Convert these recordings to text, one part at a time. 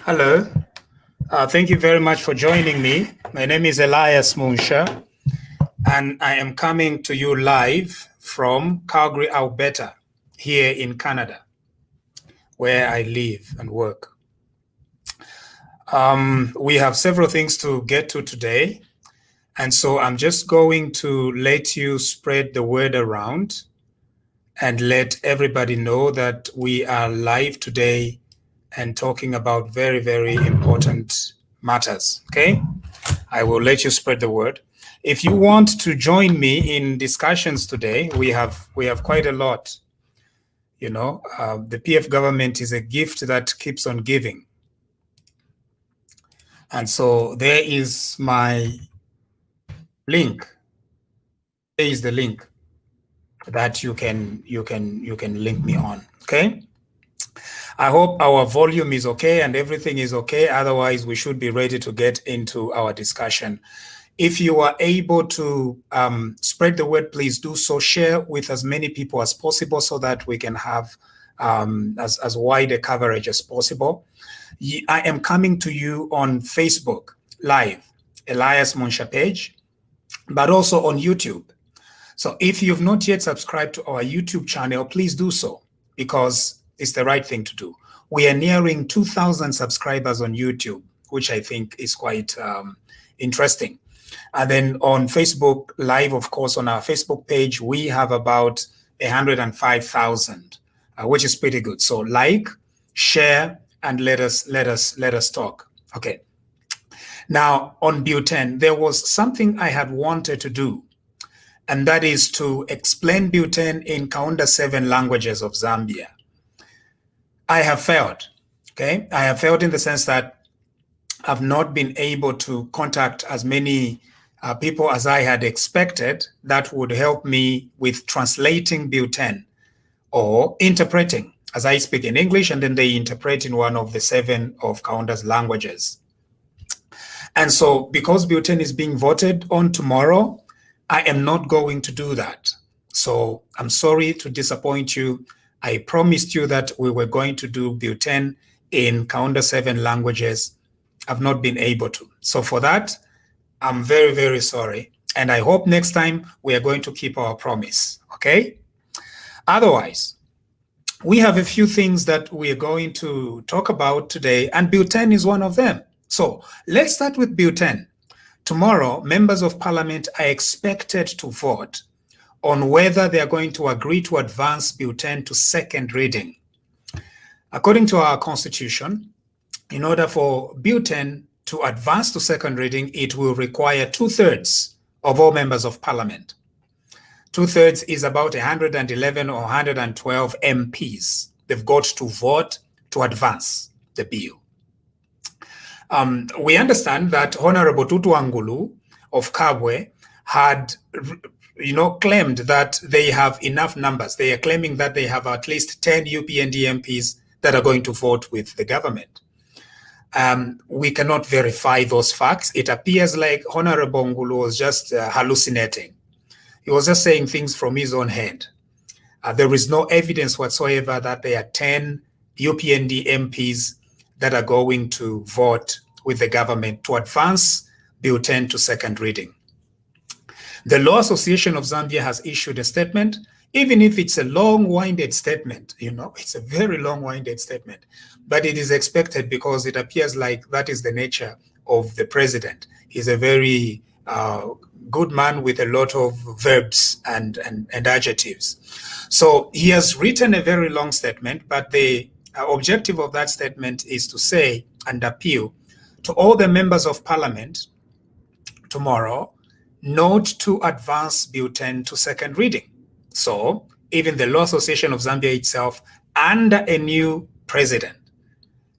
Hello. Thank you very much for joining me. My name is Elias Munsha, and I am coming to you live from Calgary, Alberta, here in Canada, where I live and work. We have several things to get to today, and so I'm just going to let you spread the word around and let everybody know that we are live today and talking about very, very important matters, okay? I will let you spread the word. If you want to join me in discussions today, we have quite a lot. You know, the PF government is a gift that keeps on giving. And so there is my link. There is the link that you can link me on, okay? I hope our volume is okay and everything is okay. Otherwise, we should be ready to get into our discussion. If you are able to spread the word, please do so. Share with as many people as possible so that we can have as wide a coverage as possible. I am coming to you on Facebook Live, Elias Munsha page, but also on YouTube. So if you've not yet subscribed to our YouTube channel, please do so, because it's the right thing to do. We are nearing 2,000 subscribers on YouTube, which I think is quite interesting. And then on Facebook Live, of course, on our Facebook page, we have about 105,000, which is pretty good. So like, share, and let us talk. Okay. Now on butane, there was something I had wanted to do, and that is to explain butane in Kaunda 7 languages of Zambia. I have failed, okay? I have failed in the sense that I've not been able to contact as many people as I had expected that would help me with translating butane or interpreting, as I speak in English and then they interpret in one of the 7 of Kaunda's languages. And so because butane is being voted on tomorrow, I am not going to do that. So I'm sorry to disappoint you. I promised you that we were going to do butane in Kaunda 7 languages. I've not been able to. So for that, I'm very, very sorry. And I hope next time we are going to keep our promise, okay? Otherwise, we have a few things that we are going to talk about today, and butane is one of them. So let's start with butane. Tomorrow, members of parliament are expected to vote on whether they are going to agree to advance butane to second reading. According to our constitution, in order for butane to advance to second reading, it will require 2/3 of all members of parliament. 2/3 is about 111 or 112 MPs. They've got to vote to advance the bill. We understand that Honorable Tutu Angulu of Kabwe had claimed that they have enough numbers. They are claiming that they have at least 10 UPND MPs that are going to vote with the government. We cannot verify those facts. It appears like Honorable Ngulu was just hallucinating. He was just saying things from his own head. There is no evidence whatsoever that there are 10 UPND MPs that are going to vote with the government to advance butane to second reading. The Law Association of Zambia has issued a statement, even if it's a long-winded statement, it's a very long-winded statement, but it is expected because it appears like that is the nature of the president. He's a very good man with a lot of verbs and adjectives. So he has written a very long statement, but the objective of that statement is to say and appeal to all the members of parliament tomorrow not to advance butane to second reading. So even the Law Association of Zambia itself under a new president,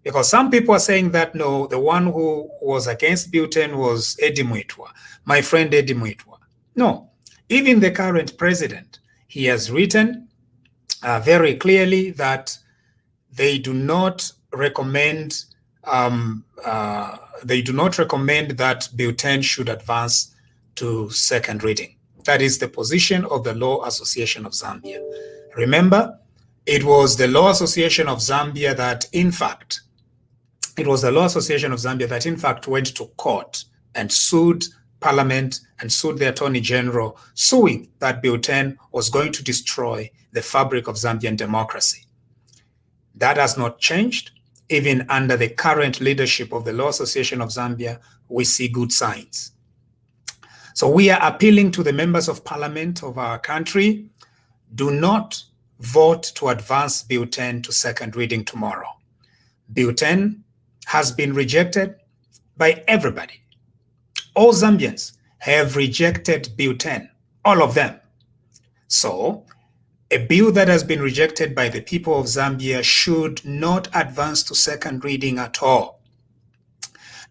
because some people are saying that no, the one who was against butane was Eddie Mwitwa, my friend Eddie Mwitwa. No, even the current president, he has written very clearly that they do not recommend that butane should advance to second reading. That is the position of the Law Association of Zambia. Remember, it was the Law Association of Zambia that, in fact, it was the Law Association of Zambia that in fact went to court and sued Parliament and sued the Attorney General, suing that Bill 10 was going to destroy the fabric of Zambian democracy. That has not changed. Even under the current leadership of the Law Association of Zambia, we see good signs. So we are appealing to the members of Parliament of our country, do not vote to advance Bill 10 to second reading tomorrow. Bill 10 has been rejected by everybody. All Zambians have rejected Bill 10, all of them. So a bill that has been rejected by the people of Zambia should not advance to second reading at all.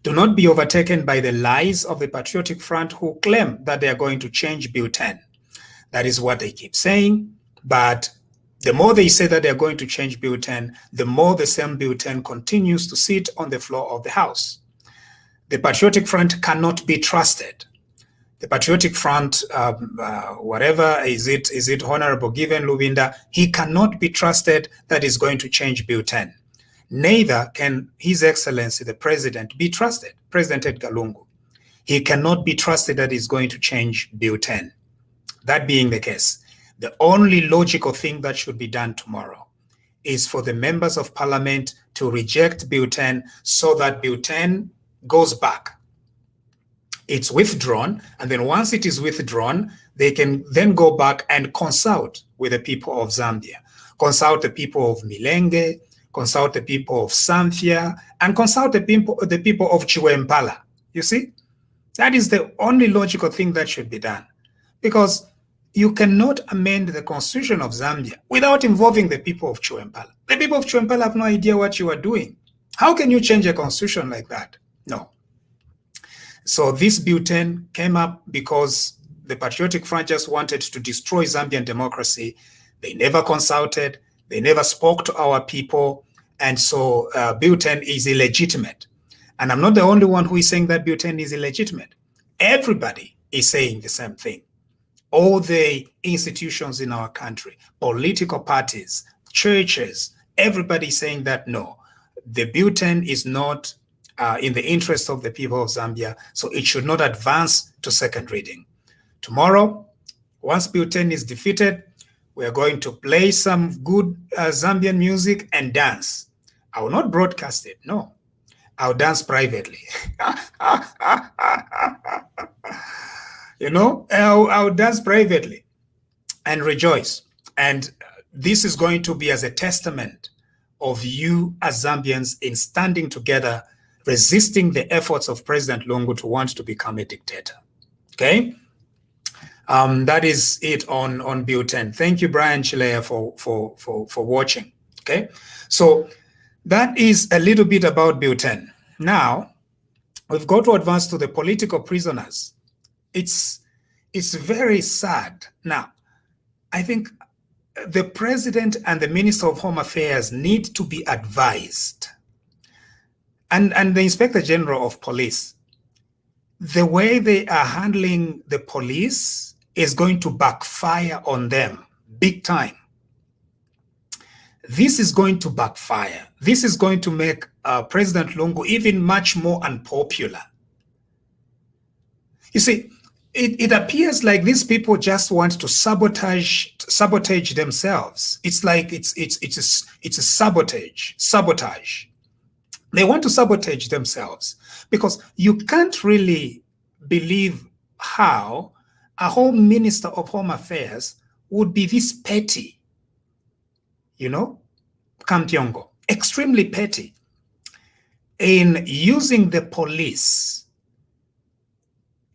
Do not be overtaken by the lies of the Patriotic Front who claim that they are going to change Bill 10. That is what they keep saying, but the more they say that they are going to change Bill 10, the more the same Bill 10 continues to sit on the floor of the House. The Patriotic Front cannot be trusted. The Patriotic Front, whatever, is it Honorable Given Lubinda, he cannot be trusted that is going to change Bill 10. Neither can His Excellency, the President, be trusted, President Edgar Lungu. He cannot be trusted that is going to change Bill 10. That being the case, the only logical thing that should be done tomorrow is for the members of Parliament to reject Bill 10 so that Bill 10 goes back. It's withdrawn, and then once it is withdrawn, they can then go back and consult with the people of Zambia, consult the people of Milenge, consult the people of Samfia, and consult the people of Chiwempala. You see? That is the only logical thing that should be done. Because you cannot amend the constitution of Zambia without involving the people of Chiwempala. The people of Chiwempala have no idea what you are doing. How can you change a constitution like that? No. So this Bill 10 came up because the Patriotic Front just wanted to destroy Zambian democracy. They never consulted. They never spoke to our people. And so Bill 10 is illegitimate. And I'm not the only one who is saying that Bill 10 is illegitimate. Everybody is saying the same thing. All the institutions in our country, political parties, churches, everybody is saying that no, the Bill 10 is not in the interest of the people of Zambia, so it should not advance to second reading. Tomorrow, once Bill 10 is defeated, we are going to play some good Zambian music and dance. I will not broadcast it, no. I'll dance privately. You know, I'll dance privately and rejoice. And this is going to be as a testament of you as Zambians in standing together, resisting the efforts of President Lungu to want to become a dictator. Okay? That is it on Bill 10. Thank you, Brian Chilea, for watching. Okay? So that is a little bit about Bill 10. Now, we've got to advance to the political prisoners. It's very sad. Now, I think the President and the Minister of Home Affairs need to be advised. And the Inspector General of Police, the way they are handling the police is going to backfire on them big time. This is going to backfire. This is going to make President Lungu even much more unpopular. You see, it appears like these people just want to sabotage themselves. It's like it's a sabotage. They want to sabotage themselves because you can't really believe how a Home Minister of Home Affairs would be this petty, you know, Kampyongo, extremely petty in using the police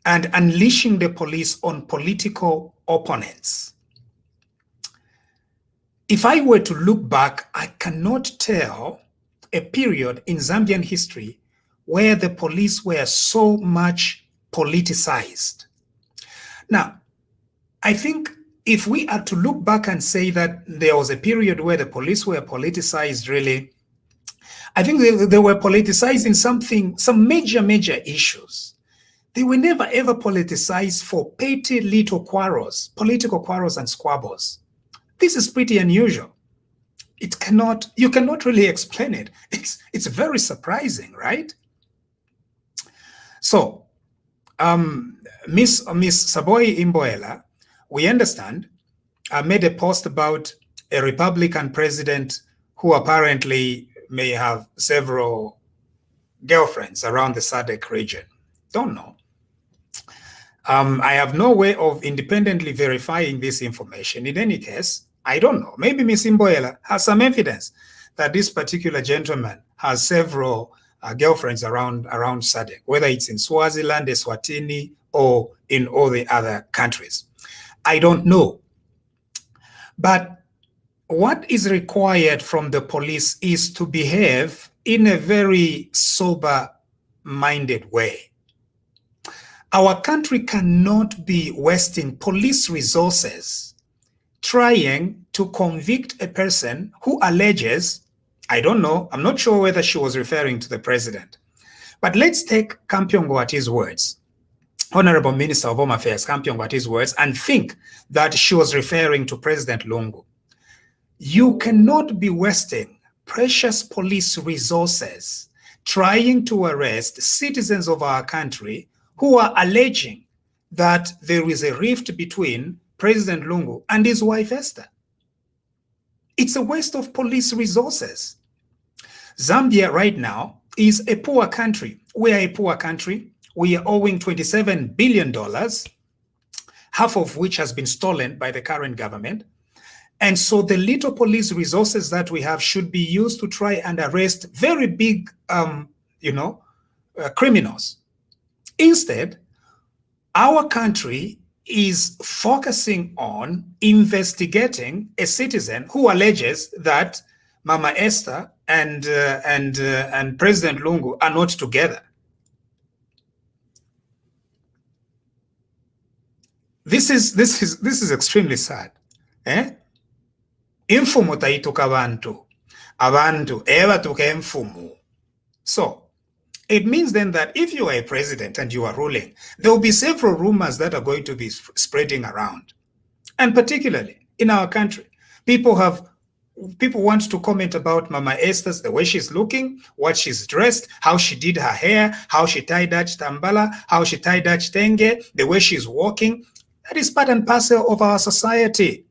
and unleashing the police on political opponents. If I were to look back, I cannot tell a period in Zambian history where the police were so much politicized. Now, I think if we are to look back and say that there was a period where the police were politicized, really, I think they were politicized in some major issues. They were never ever politicized for petty little quarrels, political quarrels and squabbles. This is pretty unusual. you cannot really explain it. It's very surprising, right? So, Miss Saboi Imboela, we understand, made a post about a Republican president who apparently may have several girlfriends around the SADC region. Don't know. I have no way of independently verifying this information. In any case, I don't know. Maybe Ms. Imboela has some evidence that this particular gentleman has several girlfriends around SADC, whether it's in Swaziland, Eswatini, or in all the other countries. I don't know. But what is required from the police is to behave in a very sober-minded way. Our country cannot be wasting police resources trying to convict a person who alleges, I don't know, I'm not sure whether she was referring to the president, but let's take Kampyongo at his words, Honorable Minister of Home Affairs, Kampyongo at his words, and think that she was referring to President Lungu. You cannot be wasting precious police resources trying to arrest citizens of our country who are alleging that there is a rift between President Lungu and his wife Esther. It's a waste of police resources. Zambia right now is a poor country. We are a poor country. We are owing $27 billion, half of which has been stolen by the current government. And so the little police resources that we have should be used to try and arrest very big, criminals. Instead, our country is focusing on investigating a citizen who alleges that Mama Esther and President Lungu are not together. This is extremely sad. Imfumu taituka abantu ebatuka imfumu. So it means then that if you are a president and you are ruling, there will be several rumors that are going to be spreading around. And particularly in our country, people want to comment about Mama Esther's, the way she's looking, what she's dressed, how she did her hair, how she tied that tambala, how she tied that tenge, the way she's walking. That is part and parcel of our society.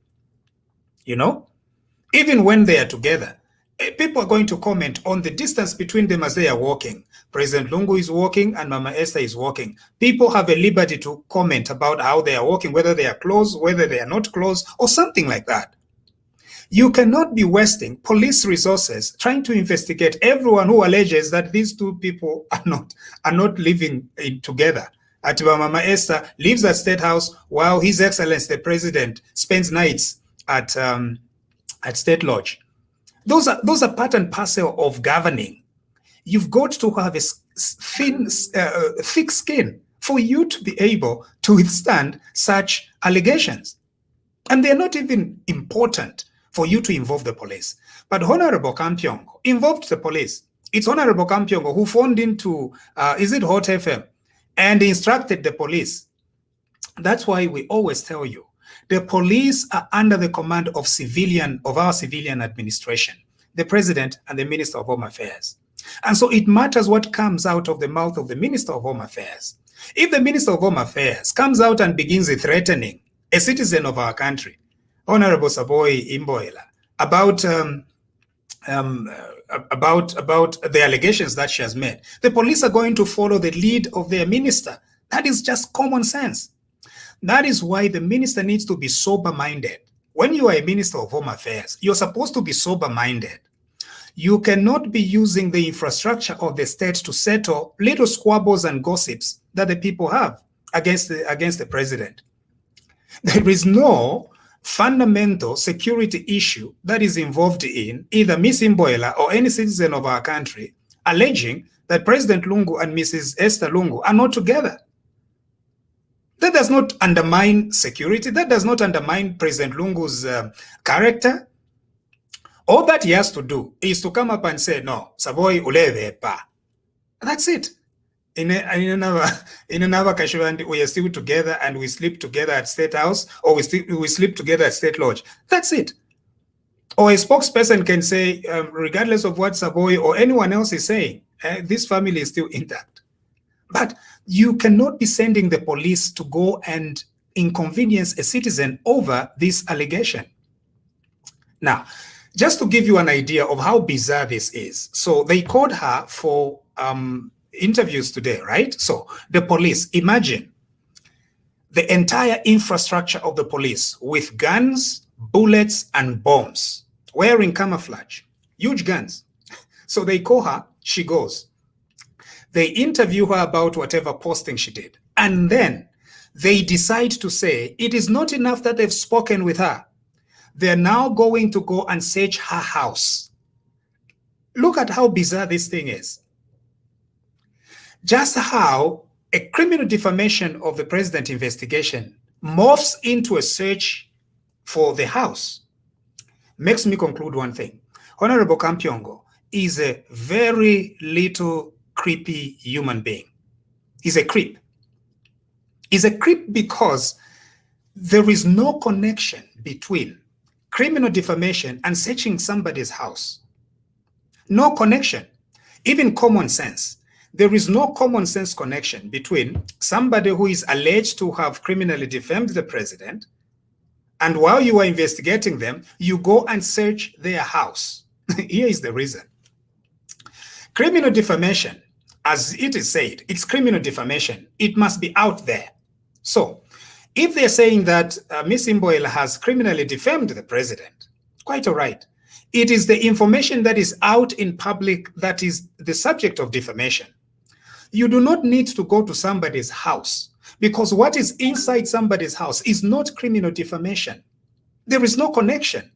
Even when they are together, people are going to comment on the distance between them as they are walking. President Lungu is walking and Mama Esther is walking. People have a liberty to comment about how they are walking, whether they are close, whether they are not close, or something like that. You cannot be wasting police resources trying to investigate everyone who alleges that these two people are not living together. Atiba Mama Esther lives at State House while His Excellency the President spends nights at State Lodge. Those are part and parcel of governing. You've got to have a thick skin for you to be able to withstand such allegations. And they're not even important for you to involve the police. But Honorable Kampyongo involved the police. It's Honorable Kampyongo who phoned into, is it Hot FM, and instructed the police. That's why we always tell you, the police are under the command of our civilian administration, the President and the Minister of Home Affairs. And so it matters what comes out of the mouth of the Minister of Home Affairs. If the Minister of Home Affairs comes out and begins threatening a citizen of our country, Honorable Saboi Imboela, about the allegations that she has made, the police are going to follow the lead of their minister. That is just common sense. That is why the minister needs to be sober-minded. When you are a Minister of Home Affairs, you're supposed to be sober-minded. You cannot be using the infrastructure of the state to settle little squabbles and gossips that the people have against the president. There is no fundamental security issue that is involved in either Ms. Imboela or any citizen of our country alleging that President Lungu and Mrs. Esther Lungu are not together. That does not undermine security. That does not undermine President Lungu's character. All that he has to do is to come up and say, no, Saboi uleve pa. That's it. In another casualty, we are still together and we sleep together at State House, or we sleep together at State Lodge. That's it. Or a spokesperson can say, regardless of what Saboi or anyone else is saying, this family is still intact. But you cannot be sending the police to go and inconvenience a citizen over this allegation. Now, just to give you an idea of how bizarre this is. So they called her for interviews today, right? So the police, imagine the entire infrastructure of the police with guns, bullets, and bombs, wearing camouflage, huge guns. So they call her, she goes. They interview her about whatever posting she did. And then they decide to say it is not enough that they've spoken with her. They're now going to go and search her house. Look at how bizarre this thing is. Just how a criminal defamation of the president investigation morphs into a search for the house makes me conclude one thing. Honorable Kampyongo is a very little creepy human being. He's a creep. He's a creep because there is no connection between criminal defamation and searching somebody's house. No connection. Even common sense. There is no common sense connection between somebody who is alleged to have criminally defamed the president, and while you are investigating them, you go and search their house. Here is the reason. Criminal defamation, as it is said, it's criminal defamation. It must be out there. So, if they're saying that Ms. Imboela has criminally defamed the president, quite all right. It is the information that is out in public that is the subject of defamation. You do not need to go to somebody's house, because what is inside somebody's house is not criminal defamation. There is no connection.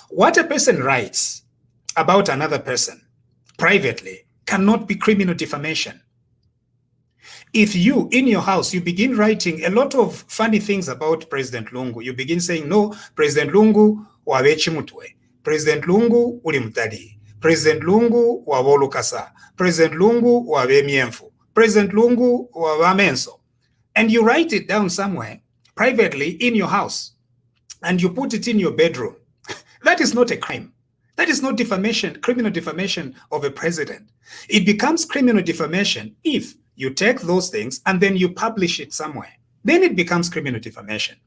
What a person writes about another person privately cannot be criminal defamation. If you, in your house, you begin writing a lot of funny things about President Lungu, you begin saying, no, President Lungu wabechimutwe, President Lungu ulimutadi, President Lungu wabolukasa, President Lungu wabemienfu, President Lungu wabamenso. And you write it down somewhere, privately, in your house, and you put it in your bedroom. That is not a crime. That is not defamation, criminal defamation of a president. It becomes criminal defamation if you take those things and then you publish it somewhere. Then it becomes criminal defamation.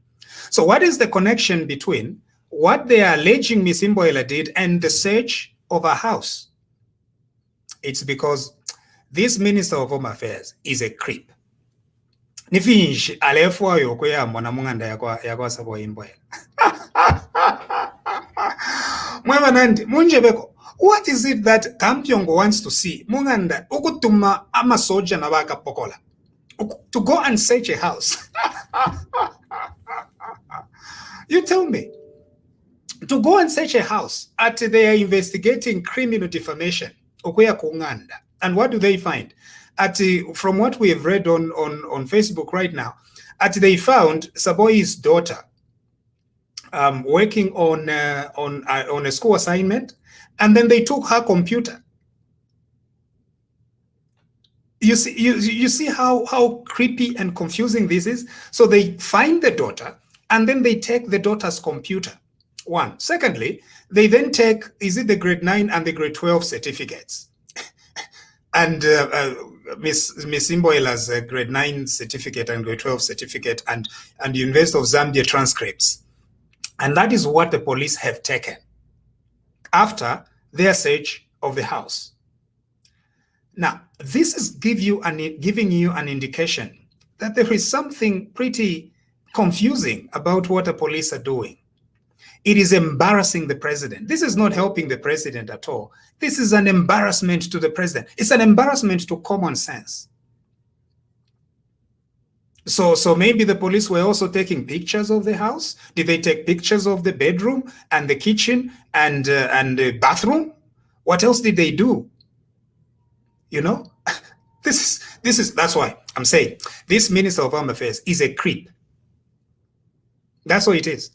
So what is the connection between what they are alleging Ms. Imboela did and the search of her house? It's because this Minister of Home Affairs is a creep. Nifinji alefwa yokoya mwana munganda yakwa Saboi Imboela. Mwana nandi munjebeko. What is it that Kampyongo wants to see? Munganda, ukutuma ama soja na waka pokola. To go and search a house. You tell me. To go and search a house at they are investigating criminal defamation. Okuya kunganda. And what do they find? From what we have read on Facebook right now, they found Saboi's daughter working on a school assignment. And then they took her computer. You see how creepy and confusing this is? So they find the daughter, and then they take the daughter's computer. One. Secondly, they then take, is it the grade 9 and the grade 12 certificates? And Miss Imboela's grade 9 certificate and grade 12 certificate and the University of Zambia transcripts. And that is what the police have taken after their search of the house. Now, this is giving you an indication that there is something pretty confusing about what the police are doing. It is embarrassing the president. This is not helping the president at all. This is an embarrassment to the president. It's an embarrassment to common sense. So maybe the police were also taking pictures of the house. Did they take pictures of the bedroom and the kitchen and the bathroom? What else did they do? You know, that's why I'm saying this Minister of Home Affairs is a creep. That's what it is.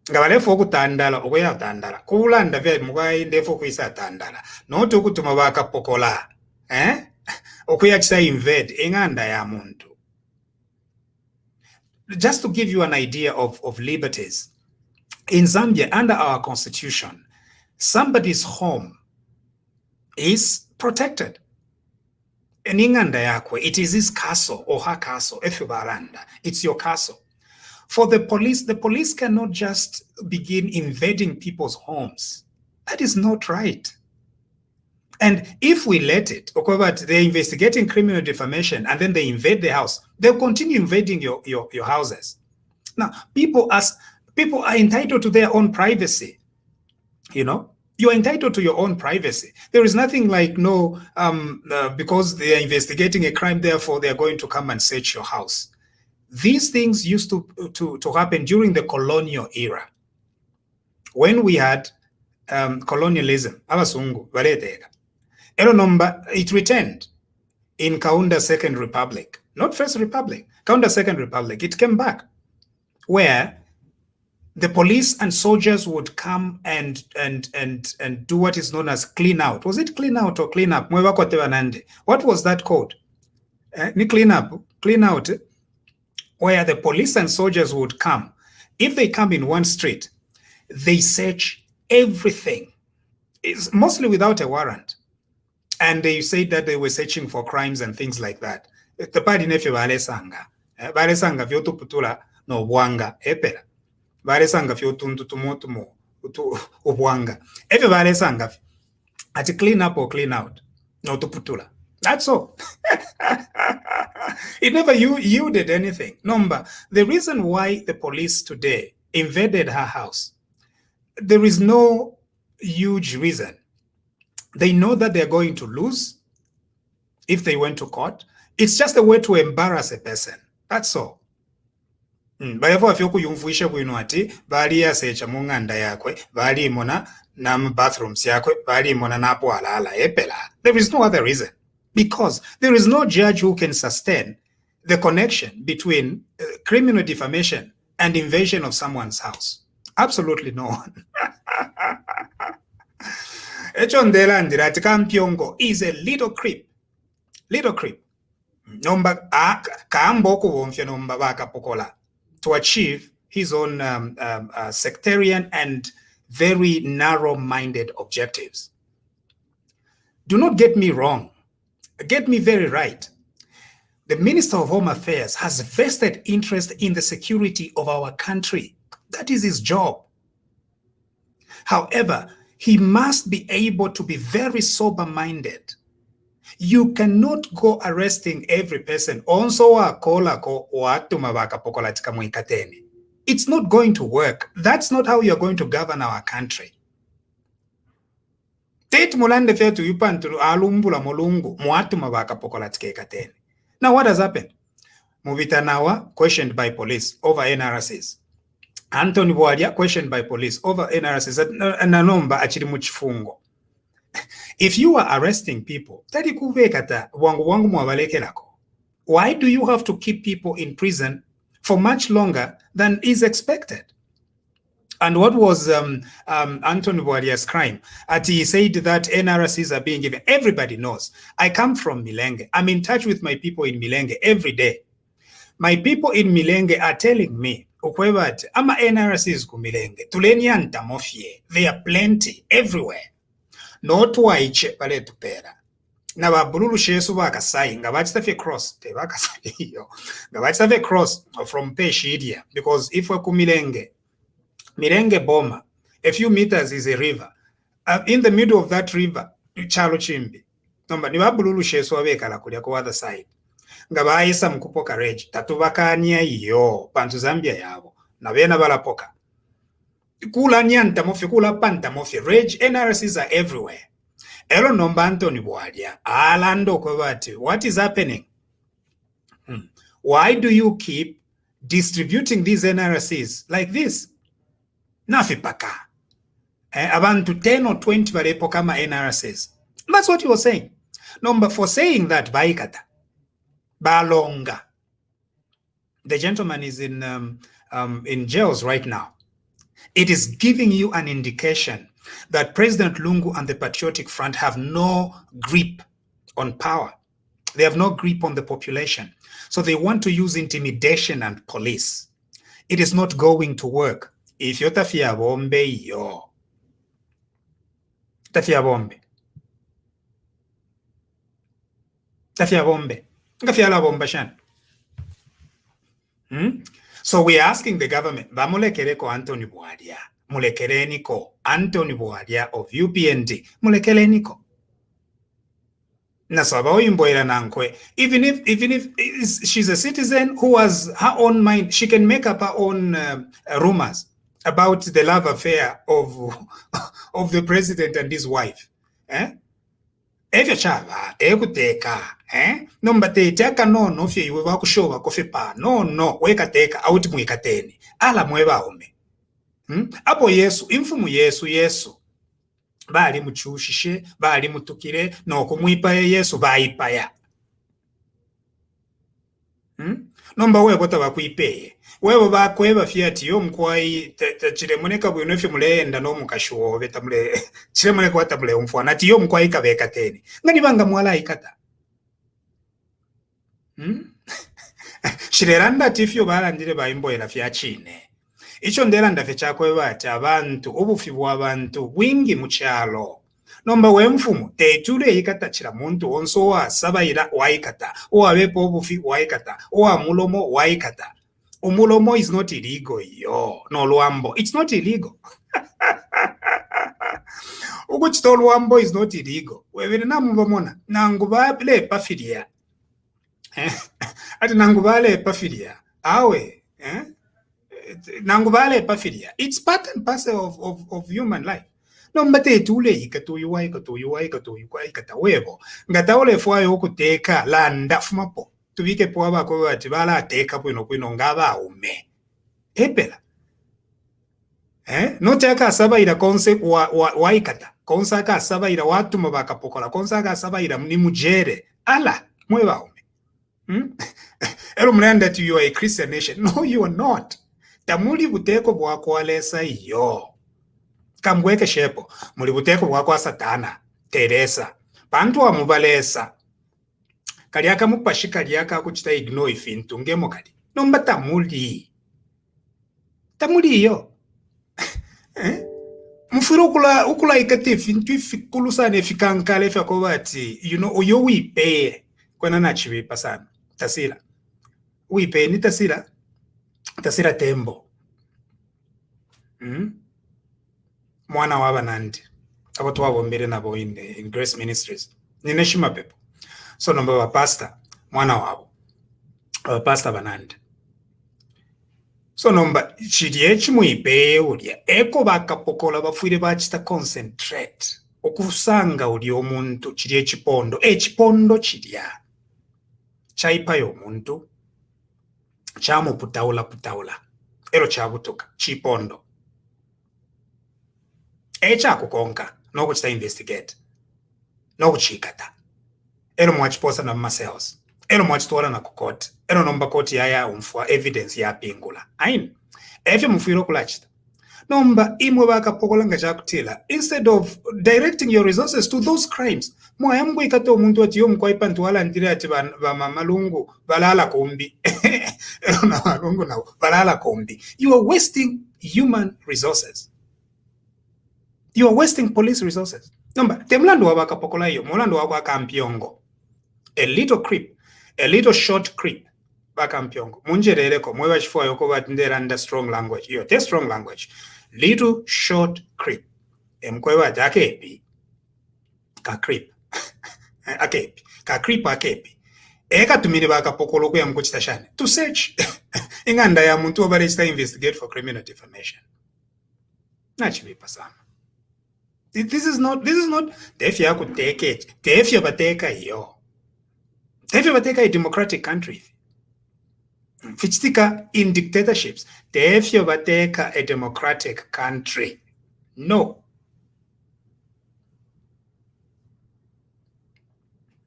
Ngabalefu okutandala okuyatandala kulanda vya mugayi ndefu kuyisatandala not okutuma bakapokola okuyakisa invade enganda ya muntu. Just to give you an idea of liberties, In Zambia, under our constitution, somebody's home is protected. It is his castle or her castle. It's your castle. For the police cannot just begin invading people's homes. That is not right. And if we let it, they're investigating criminal defamation and then they invade the house, they'll continue invading your houses. Now, people are entitled to their own privacy. You're entitled to your own privacy. There is nothing like because they are investigating a crime, therefore they are going to come and search your house. These things used to happen during the colonial era. When we had colonialism, it returned in Kaunda Second Republic, not First Republic, Kaunda Second Republic. It came back where the police and soldiers would come and do what is known as clean out. Was it clean out or clean up? What was that called? Clean out, where the police and soldiers would come. If they come in one street, they search everything. It's mostly without a warrant. And they said that they were searching for crimes and things like that. No buanga epera. Varesanga fyotuntu tumotumo ubwanga. Efe varesanga ati clean up or clean out. No tuputula. That's all. It never yielded anything. The reason why the police today invaded her house, there is no huge reason. They know that they're going to lose if they went to court. It's just a way to embarrass a person. That's all. Bayava kuyumvuisha bwino ati bali asecha munganda yakwe bali mona nam bathrooms yakwe bali mona napo alala epela. There is no other reason, because there is no judge who can sustain the connection between criminal defamation and invasion of someone's house. Absolutely no one. Echondela ndirati Kampyongo is a little creep. Nomba kaamboko womfya nomba baka pokola to achieve his own sectarian and very narrow-minded objectives. Do not get me wrong. Get me very right. The Minister of Home Affairs has vested interest in the security of our country. That is his job. However, he must be able to be very sober-minded. You cannot go arresting every person. It's not going to work. That's not how you're going to govern our country. Now, what has happened? Muvitanawa questioned by police over NRCs. Anthony Bwalia questioned by police over NRCs. Nanomba achiri muchifungo. If you are arresting people, why do you have to keep people in prison for much longer than is expected? And what was Anthony Bwalia's crime? He said that NRCs are being given. Everybody knows. I come from Milenge. I'm in touch with my people in Milenge every day. My people in Milenge are telling me, ama NRCs ku Milenge, tuleni antamofie. There are plenty everywhere. Not waiche pale tupera. Na babululu shesu bakasai nga bachitafe cross te bakasai yo. Nga bachitafe cross from Peshidia, because if we ku Milenge Boma, a few meters is a river. In the middle of that river, Chalo Chimbi. Nomba ni babululu shesu wabekala kulia ku other side. Nga baisa mkupoka reji tatubakania iyo pantu Zambia yabo na bena balapoka. Kula nyanta mofi, kula panta mofi. Rage NRCs are everywhere. Elo nomba Anthony Bwalia alando kwabati. What is happening? Why do you keep distributing these NRCs like this? Nafipaka. Abantu 10 or 20 barepo kama NRCs. That's what he was saying. Number for saying that baikata. Balonga. The gentleman is in jails right now. It is giving you an indication that President Lungu and the Patriotic Front have no grip on power. They have no grip on the population. So they want to use intimidation and police. It is not going to work. ifyo tafia bombe iyo tafia bombe ngafia la bomba shan. So we're asking the government, bamulekereko Anthony Bwalia, mulekereniko Anthony Bwalia of UPND, mulekereniko. Na Saboi Imboela nankwe, even if she's a citizen who has her own mind, she can make up her own rumors about the love affair of the president and his wife. Efya chava ekuteka nomba teteka no fye iwe bakushoba kofe pa no wekateka auti mwikateni ala mweba ome apo Yesu imfumu Yesu bali muchushishe bali mutukire no kumwipa Yesu baipaya nomba wewe tabakwipeye wewe bakweba fiati yo mkwai chiremoneka bwino fye mulenda no mukashuo beta mule chiremoneka watabule umfwana ati yo mkwai kabeka teni ngani banga mwala ikata shireranda tifyo balandire Imboela fya chine icho ndera ndafe chakwe bati abantu obufi bw'abantu bwingi mu kyalo nomba wemfumu tetule ikatachira muntu onso wa sabayira waikata owabepo obufi waikata owa mulomo waikata. Umulomo is not illegal yo no luambo, it's not illegal. Ukuchito luambo is not illegal. Webere namubamona nangubale pafilia ati nangubale pafilia awe nangubale pafilia. It's part and parcel of human life. No mbate tule ikatuyu ikata webo ngata ole fwayo okuteka landa fumapo tubike po abako bati bala ateka kwino ngaba ume epela no teka sabaira konse wa ikata konsa ka sabaira watu mabakapokola konsa ka sabaira ni mujere ala mweba ume ero mnanda that you are a Christian nation. No, you are not. Tamuli buteko bwako alesa iyo kamweke shepo muli buteko bwako Satana Teresa bantu wa mubalesa kaliaka mupashika liaka kuchita ignore ifintu ngemo kali nomba tamuli iyo mfiro ukula ikati fintu ifikulu sana ifikankale fyako bati uyo wipe kwana nachibipa sana tasila wipe ni tasila tembo mwana wa banandi abo twabombere nabo in Grace Ministries nineshima pepo so nomba wa pastor mwana wabo pastor banandi so nomba chiriye chimwipe ulya eko bakapokola bafuire bachita concentrate okusanga uli omuntu chiriye chipondo chirya chaipa yo muntu chamo putaula ero chabutuka chipondo echa kukonka no kuchita investigate no kuchikata ero mwachiposa na cells ero mwachitwala na kukoti ero nomba koti yaya umfwa evidence ya pingula ayin efye mufiro kulachita nomba imwe bakapokola nga chakutila instead of directing your resources to those crimes mwayambu ikato omuntu ati yo mkwaipa ntwala ndire ati ba malungu balala kombi ero na malungu na balala kombi. You are wasting human resources. You are wasting police resources. Nomba temlando wa bakapokola iyo mulando wa kampiongo a little creep, a little short creep bakampiongo munjerereko mwewa chifua yoko batindera under strong language iyo te strong language little short creep mkwewa jakepi ka creep akepi ka creep akepi eka tumini bakapokolo kuya mkuchita shane to search inganda ya muntu obarechita investigate for criminal defamation nachibipa sana. This is not defya kuteke it defya bateka iyo defya bateka a democratic country fichitika in dictatorships defya bateka a democratic country no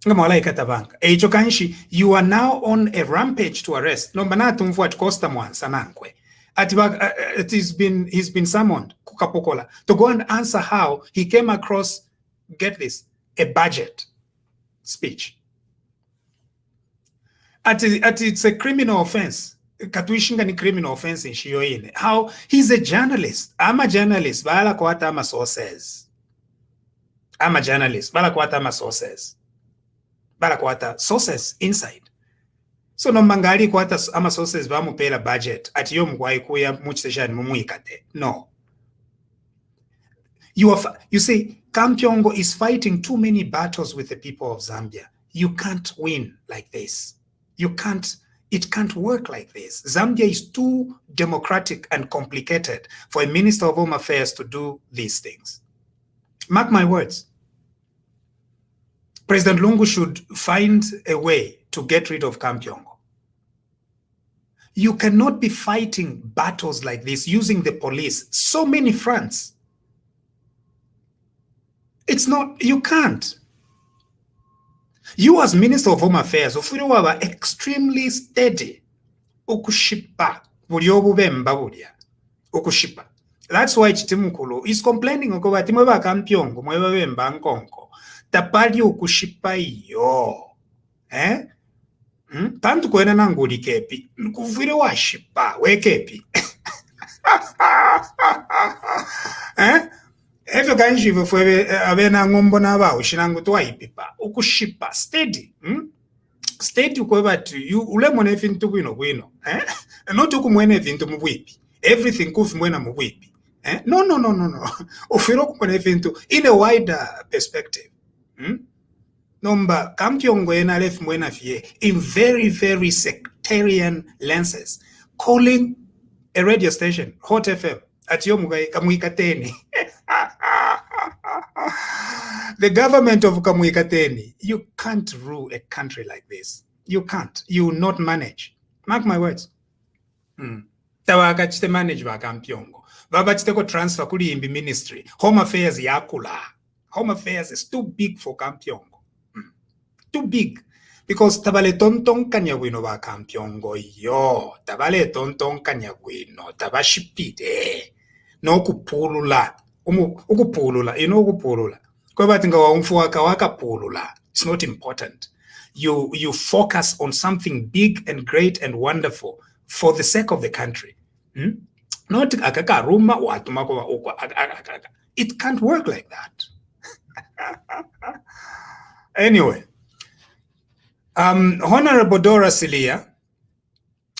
ngamala ikatabanga echo kanshi you are now on a rampage to arrest nomba natumvu at Costa Mwansa nankwe he's been summoned kukapokola to go and answer how he came across, get this, a budget speech. It's a criminal offense katuishinga ni criminal offense nshiyo ine. How he's a journalist. I'm a journalist. Bala kwata ama sources. I'm a journalist. Bala kwata ama sources. Bala kwata sources inside. So no mangali kwata ama sources ba mupela budget. Ati yo mkwai kuya muchiteshani mumuikate. No. You see, Kampyongo is fighting too many battles with the people of Zambia. You can't win like this. It can't work like this. Zambia is too democratic and complicated for a Minister of Home Affairs to do these things. Mark my words. President Lungu should find a way to get rid of Kampyongo. You cannot be fighting battles like this using the police, so many fronts. It's not, you can't. You as Minister of Home Affairs, ufiro waba extremely steady. Ukushipa. Ukushipa. That's why Chitimukulu is complaining about Timova Kampyongo, Mweba Bemba Nkonko. Tapali ukushipa yo. Tantu kwena nanguli kepi. Nkufiro wa shipa. We kepi. Efyo kanjive fwe abena ngombo na ba ushinangu twa ipipa ukushipa steady steady kweba tu ule mone vintu kwino not ukumwene vintu mubwipi everything kufi mwena mubwipi no ufiro kumwene vintu in a wider perspective nomba Kampyongo ena lef mwena fie in very very sectarian lenses calling a radio station Hot FM at yomugai kamuikateni. The government of Kamuikateni, you can't rule a country like this. You can't. You will not manage. Mark my words. Tawakachite manage ba Kampyongo. Babachiteko transfer kuli imbi ministry. Home Affairs yakula. Home Affairs is too big for Kampyongo. Too big. Because tabale tonton kanyawino ba Kampyongo yo. Tabale tonton kanyawino. Tabashipide. No kupulula. Ukupulula. You know ukupulula. It's not important. You focus on something big and great and wonderful for the sake of the country. Not it can't work like that. Anyway, Honorable Dora Silia,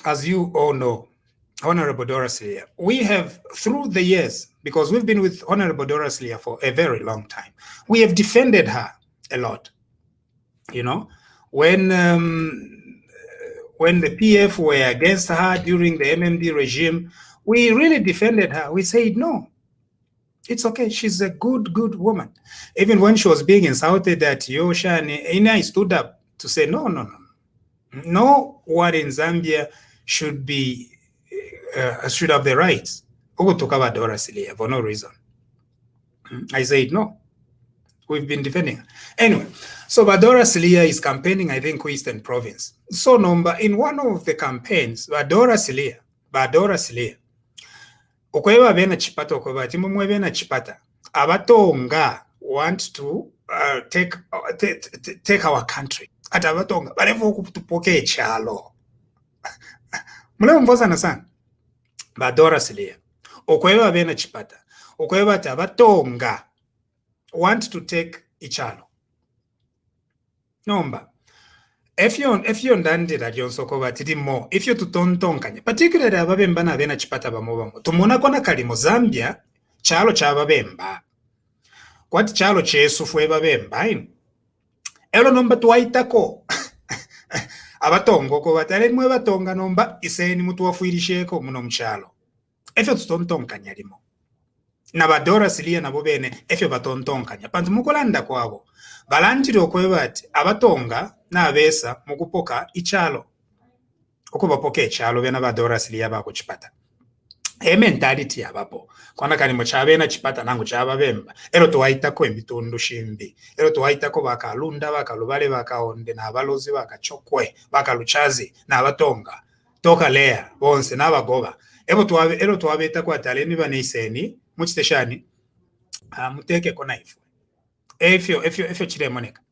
as you all know, Honorable Dora Silia, we have, through the years, because we've been with Honorable Dora Silia for a very long time, we have defended her a lot. You know, when the PF were against her during the MMD regime, we really defended her. We said, no, it's okay. She's a good woman. Even when she was being insulted at Yosha, and I stood up to say, no one in Zambia should have the rights. Who talk about Dora Silia for no reason? I said no. We've been defending her. Anyway, so Dora Silia is campaigning, I think, Eastern Province. So in one of the campaigns, Dora Silia, okweba bena chipata okweba timumwe bena chipata. Abatonga want to take our country. At abatonga, balevo kutupoke chalo. Mule mvoza na sana. Dora Silia. Okweba bena chipata. Okweba tabatonga want to take ichalo. Nomba. If you ndande that yonsoko batidi mo, if you tutontonkanya, particularly ababemba na bena chipata bamobamo. Tumona kona kalimo Zambia, chalo cha babemba. Kwati chalo chesu fwe babemba. Elo nomba tuwaitako. Abatongo ko batale mwe batonga nomba iseni mutu wafuirisheko muno mchalo. If you tutontonkanya limo. Na Dora Silia na bobene efyo batontonkanya pantu mukolanda kwabo balantiri okweba ati abatonga na abesa mukupoka ichalo okubapoka ichalo bena Dora Silia bakuchipata mentality yabapo kwana kali muchabena chipata nangu chababemba ero tuwaitako emitundu shimbi ero tuwaitako bakalunda bakalubale bakaonde na abalozi bakachokwe bakaluchazi na abatonga toka lea bonse na bagoba ero tuwabeta kwa taleni baneiseni muchiteshani muteke kona ifu efyo chile moneka.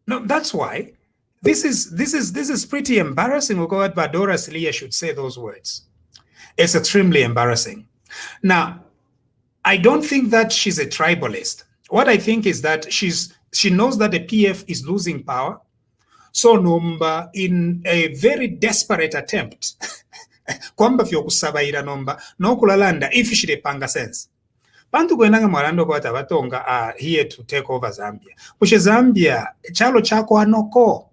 No, that's why This is pretty embarrassing. But Dora Silia should say those words. It's extremely embarrassing. Now, I don't think that she's a tribalist. What I think is that she knows that the PF is losing power. So nomba in a very desperate attempt kwamba vyokusabaira nomba nokulalanda ifishire panga sense. Bantu kwenanga mwalando kwa tabatonga are here to take over Zambia. Kushe Zambia chalo chako anoko.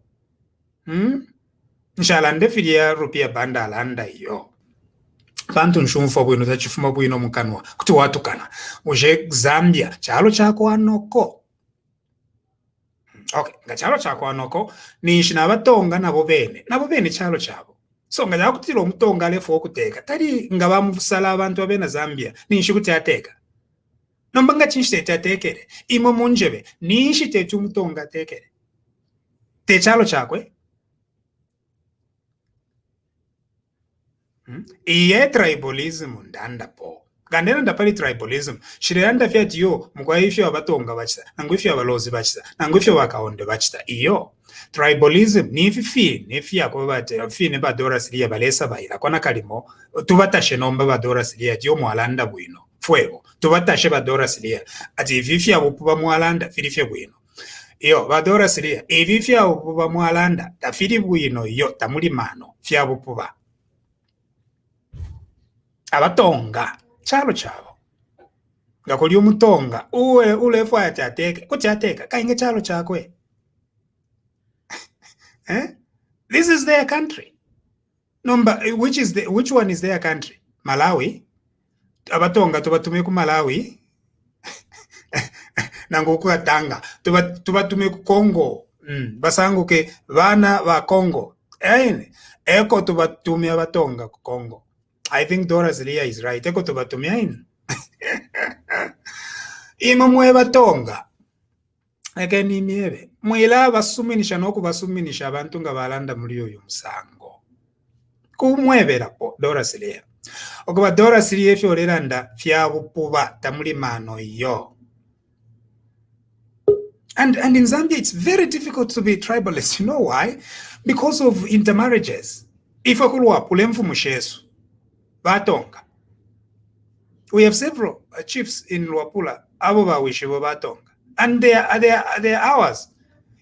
Nshalande filia rupia banda alanda iyo. Bantu nshumfa bwino tachifuma bwino mukanwa kuti watukana. Uje Zambia chalo chako anoko. Okay, ngachalo chako anoko ni shinabatonga nabo bene chalo chabo. So ngaja kutilo mutonga lefu okuteka. Tari ngabamusala abantu abena Zambia ni nshikuti ateka. Nombanga chinshite atekere. Imo munjebe ni nshite tumutonga atekere. Te chalo chakwe. Iye tribalism ndanda po. Gandena ndapali tribalism. Shirenda fiat yo mkwaifi wabatonga bachita. Nangwifi wabalozi bachita. Nangwifi wakaonde bachita. Iyo. Tribalism ni fi yakobate fi ne Dora Silia balesa baila kona kalimo tubatashe nomba Dora Silia dio mwalanda bwino fuego tubatashe Dora Silia ati vifi abupuba mwalanda fili bwino iyo Dora Silia vifi abupuba mwalanda tafili bwino iyo tamuli mano fi abupuba abatonga chalo chabo ngakoli umutonga ulefu atateke kuti ateka kainge chalo chakwe. This is their country. Which one is their country? Malawi. Abatonga tubatume ku Malawi. Nangoku atanga tubatume ku Congo. Basangu ke vana wa Congo. Eko tubatume abatonga ku Congo. I think Dora Silia is right. Eko tubatume ain. Imamwe batonga. Agani miebe. Mwila basuminisha noku basuminisha abantu nga balanda muri oyo musango. Kumwebera po Dora Silia. Okuba Dora Silia efyo leranda fyabupuba tamuli mano yo. And in Zambia it's very difficult to be tribalist. You know why? Because of intermarriages. Ifakulwa pulemfu mushesu. Batonga. We have several chiefs in Luapula. Abo bawishibo batonga. And they are ours.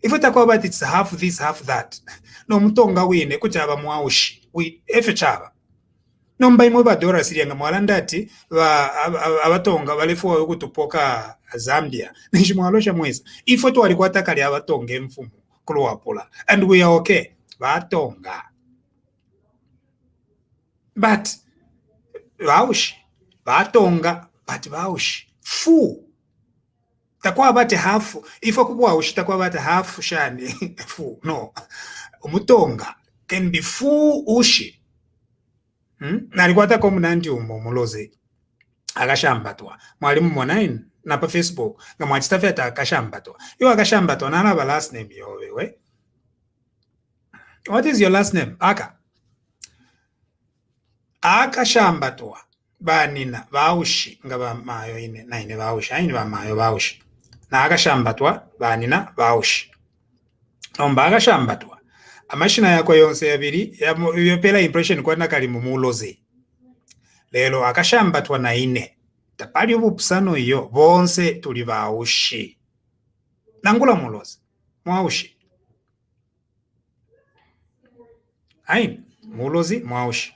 If we talk about it's half this, half that. No mutonga wine kuchaba mwaushi. We efechaba. No mbaimwe Dora Silia nga mwalandati abatonga balefu okutupoka Zambia. Nishimwalosha mweza. Ifo tu walikuwa takali abatonga mfumu kuluwapula. And we are okay. Batonga. But baushi. Batonga. But baushi. Fu. Takwa bate hafu. Ifo kubwa ushi takwa bate hafu shani. Fu. No. Umutonga. Can be fu ushi. Nalikuwa komu nanti umuloze. Agashambatwa. Mwalimu mwanaini. Napa Facebook. Nga mwachitafi ata agashambatwa. Yo agashambatwa. Nana ba last name yowe we. What is your last name? Aka. Agashambatwa. Banina. Baushi. Nga ba mayo ine. Naine baushi. Aini ba mayo baushi. Na agashambatwa banina baushi. Nomba agashambatwa. Amashina yako yonse yabiri yopela impression kwa nakali mumuloze. Lelo agashambatwa na ine. Tapali ubupusano iyo bonse tuli baushi. Nangula muloze. Mwaushi. Aini mulozi mwaushi.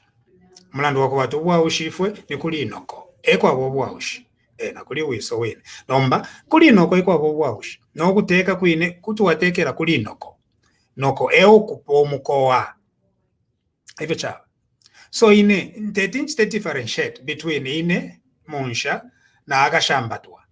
Mulandu wako watu bwaushi ifwe ni kuli inoko. Eko abo bwaushi. Na kuli wiso wene. Nomba, kuli inoko eko abo bwaushi. No kuteka kuine, kutuwatekera kuli inoko. Noko eo kupo mukoa. Hivyo chawa. So ine, nte differentiate between ine, munsha, na agashambatwa.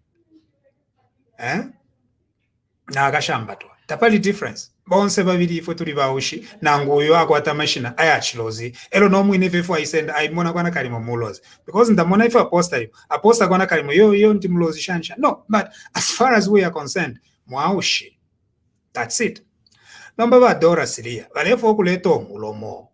Na agashambatwa. Tapali difference. Bonse babiri ifo tuli baushi na nguyo akwata mashina ayachilozi elo no mwine vefu aisenda aimona kwana kalimo mulozi because ndamona ifa aposta kwana kalimo yo ndi mulozi shansha. No, but as far as we are concerned mwaushi, that's it. Nomba Dora Silia balefo okuleta omulomo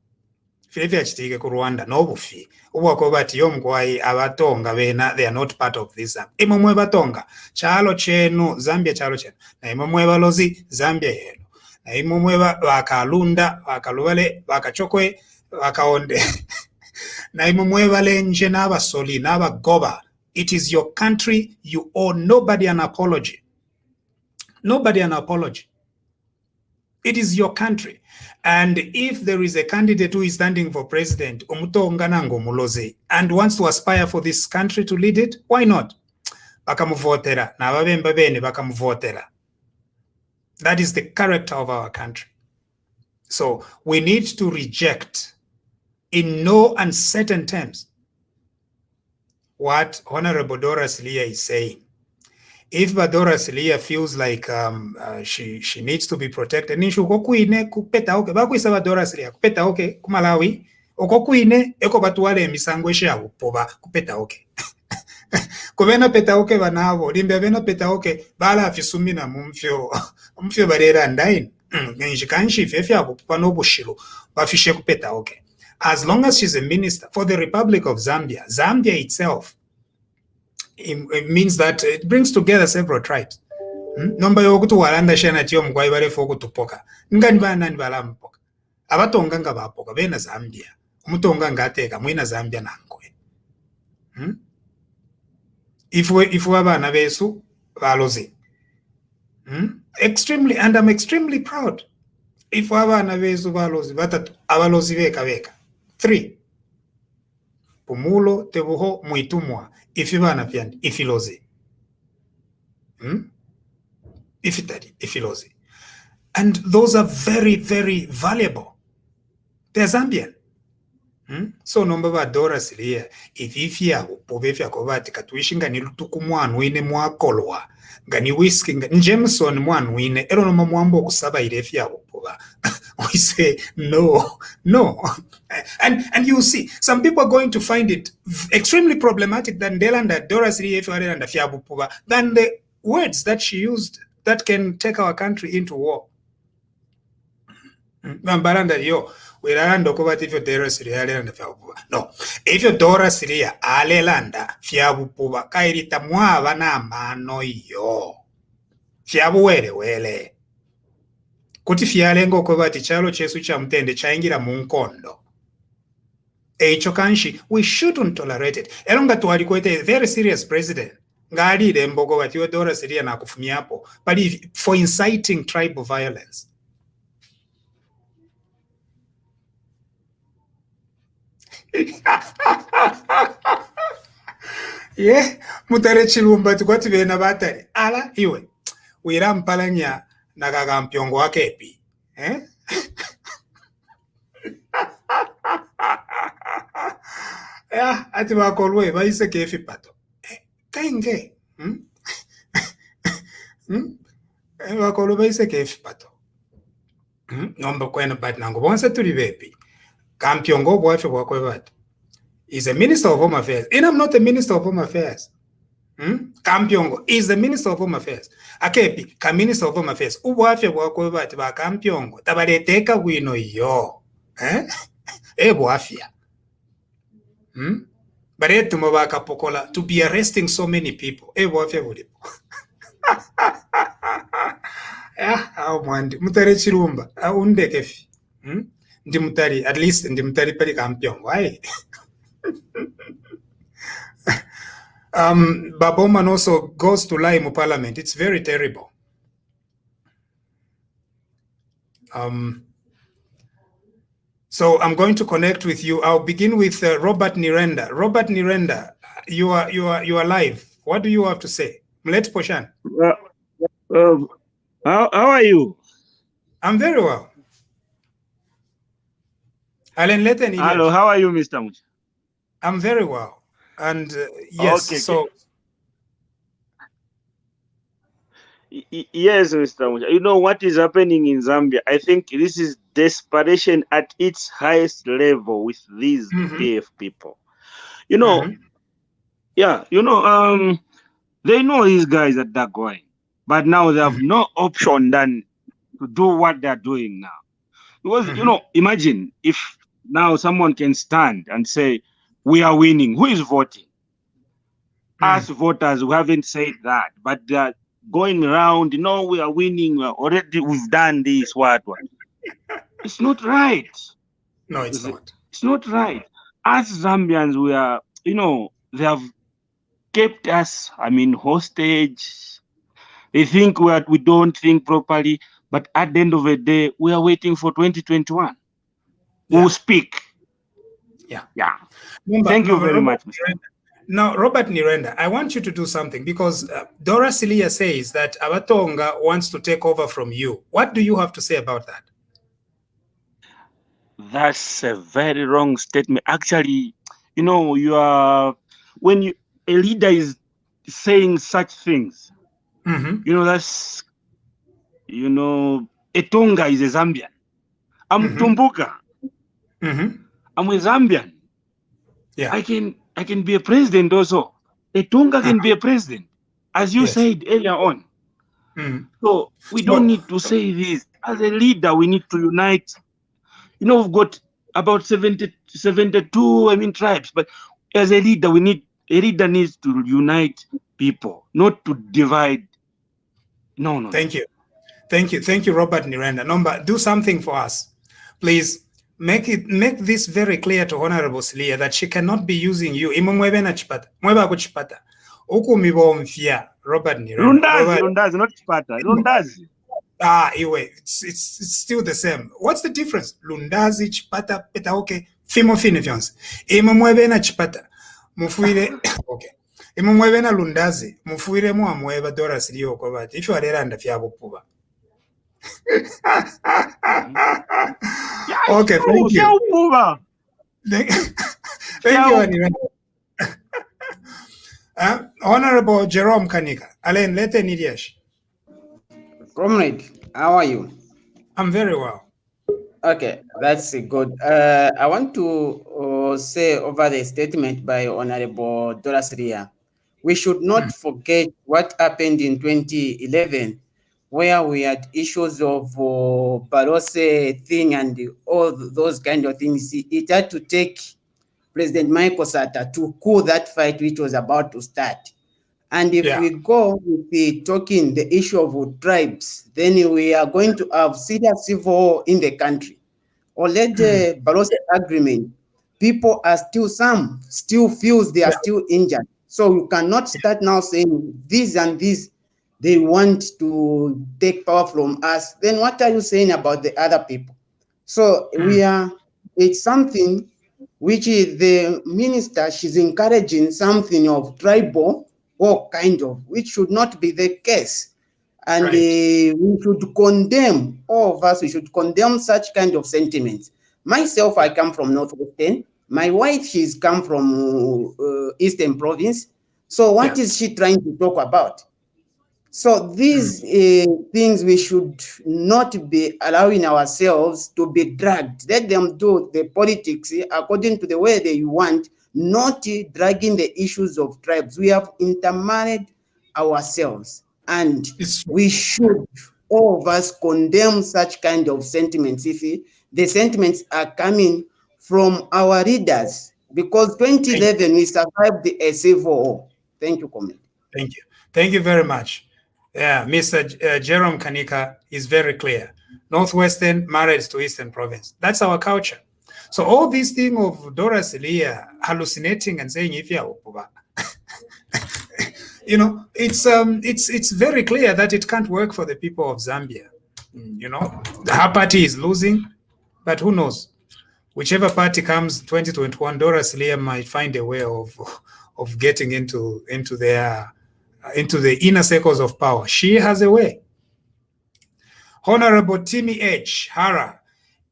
filefi achitike ku Rwanda nobufi ubwako bati yomkwai abatonga bena they are not part of this. Imomwe batonga chalo chenu Zambia chalo chenu na imomwe balozi Zambia yenu. na imumwe bakalunda bakalubale bakachokwe bakaonde na imumwe balenje n'abasoli n'abagoba. It is your country. You owe nobody an apology. Nobody an apology. It is your country. And if there is a candidate who is standing for president and wants to aspire for this country to lead it, why not? Bakamuvotera. That is the character of our country. So we need to reject in no uncertain terms what Honorable Dora Silia is saying. If Dora Silia feels like she needs to be protected, nishu kokuine kupeta oke bakwisa Dora Silia kupeta oke kumalawi okokuine eko batuwale misangweshe ya upoba kupeta oke kubena peta oke banabo limbe bena peta oke bala afisumina mumfyo barera ndain njikanshi fefe abupupa nobushiro bafishe kupeta oke. As long as she's a minister for the Republic of Zambia, Zambia itself, it means that it brings together several tribes. Nomba yokutu walanda shena tiyo mkwai bale foku tupoka. Ngani ba nani bala mpoka. Abatonga nga bapoka bena Zambia. Umutonga nga ateka mwina Zambia na nkwe. Ifu abana besu balozi. Extremely, and I'm extremely proud. Ifu abana besu balozi batatu abalozi beka. 3. Pumulo tebuho muitumwa ifibana pyandi ifilozi. Ifilozi. And those are very, very valuable. They're Zambian. So nomba ba Dora Silia ififia upobefya kovati katuishinga nilutukumwanu ine mwakolwa ngani whisky Jameson mwanu ine ero no mwambo kusaba irefya upoba. We say no. And you see, some people are going to find it extremely problematic than Dora Silia than the words that she used that can take our country into war. No, if your Dora Silia alelanda fiabupuba kairita mwaba na mano yo fiabu wele kuti fialengo kobati chalo chesu cha mtende chaingira munkondo echo kanshi we shouldn't tolerate it. Elonga tuwali kwete a very serious president ngali dembogo bati Dora Silia na kufumiapo but for inciting tribal violence. Yeah, mutare chilumba tukwati bena batari ala iwe wira mpalanya nagaga mpyongo wake epi ya ati bakolwe baise kefi pato kainge bakolwe baise kefi pato nomba kwena bat nango bonse tuli bepi kampyongo bwafe bwakwe bat is a minister of home affairs and I'm not a minister of home affairs. Kampyongo is the minister of home affairs. Akepi ka minister of home affairs ubwafe bwakwe bati ba Kampyongo tabaleteka wino yo bwafya baretu mabaka pokola to be arresting so many people bwafya bulipo au mwandi mutare chirumba undekefi ndimutari at least ndimutari pali Kampyongo Baboman also goes to lie in parliament. It's very terrible. So I'm going to connect with you. I'll begin with Robert Nirenda. Robert Nirenda, you are live. What do you have to say? Mlet Poshan. How are you? I'm very well. Hello, how are you, Mr. Mucha? I'm very well. And yes, okay, so yes, Mr. Mucha. You know what is happening in Zambia? I think this is desperation at its highest level with these PF people. You know, yeah, you know, they know these guys that they're going, but now they have no option than to do what they're doing now. Because you know, imagine if now someone can stand and say, we are winning. Who is voting? Us voters who haven't said that, but going around, we are winning, we've done this, what. It's not right. No, it's not. It's not right. As Zambians, we are, they have kept us, hostage. They think we don't think properly, but at the end of the day, we are waiting for 2021. Yeah. We'll speak. Yeah. Thank you very much, Mr. Now, Robert Nirenda, I want you to do something because Dora Silia says that Abatonga wants to take over from you. What do you have to say about that? That's a very wrong statement. Actually, when a leader is saying such things, that's, Etonga is a Zambian. I'm Tumbuka. I'm a Zambian. Yeah. I can be a president also. Etonga can be a president, as you said earlier on. So we don't need to say this. As a leader, we need to unite. We've got about 72 tribes, but as a leader, a leader needs to unite people, not to divide. No. Thank you, Robert Nirenda. Nomba, do something for us, please. Make this very clear to Honorable Silia that she cannot be using you. Robert Nirenda. Lundazi, not chipata. Lundazi. Anyway, it's still the same. What's the difference? Lundazi, chipata, peta, okay. Fimo fine fiance. Imumwebena chipata. Mufuire, okay. Imumwebena lundazi. Mufuire mu amweba Dora Silia okobati. If you are randa fiabo puba. Okay, thank you. Thank you, Honorable Jerome Kanika. Alain, let Nidiash. Comrade, how are you? I'm very well. Okay, that's good. I want to say over the statement by Honorable Dora Silia. We should not forget what happened in 2011, where we had issues of Barose thing and all those kind of things. It had to take President Michael Sata to cool that fight which was about to start. And if we go with the talking the issue of tribes, then we are going to have serious civil war in the country. Already Barose agreement, people are still feels they are still injured. So you cannot start now saying this and this, they want to take power from us. Then what are you saying about the other people? So it's something which is the minister, she's encouraging something of tribal or kind of, which should not be the case. And we should condemn, all of us, we should condemn such kind of sentiments. Myself, I come from Northwestern. My wife, she's come from Eastern Province. So what is she trying to talk about? So these things we should not be allowing ourselves to be dragged. Let them do the politics according to the way they want, not dragging the issues of tribes. We have intermarried ourselves, and we should, all of us, condemn such kind of sentiments if the sentiments are coming from our leaders, because 2011 we survived the civil war. Thank you, Comrade. Thank you very much. Yeah, Mr. Jerome Kanika is very clear. Northwestern married to Eastern Province. That's our culture. So all this thing of Dora Silia hallucinating and saying if you're it's very clear that it can't work for the people of Zambia. Her party is losing, but who knows? Whichever party comes 2021, Dora Silia might find a way of getting into the inner circles of power. She has a way. Honorable Timmy H. Hara.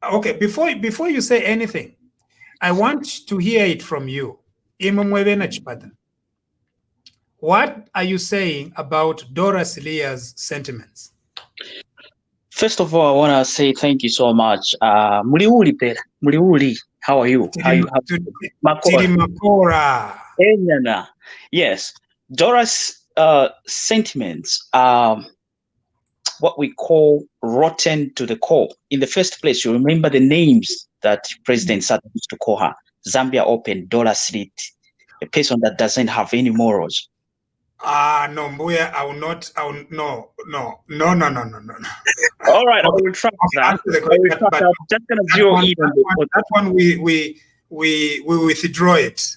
Okay, before you say anything, I want to hear it from you. What are you saying about Dora Silia's sentiments? First of all, I want to say thank you so much. Muliuli, how are you? Makora. Yes, Dora's sentiments are what we call rotten to the core. In the first place, you remember the names that President Sata used to call her. Zambia Open, Dora Slit, a person that doesn't have any morals. No, Mbuya, I will not. No. All right, I will retract that. I'm just gonna zero in on that one. We withdraw it.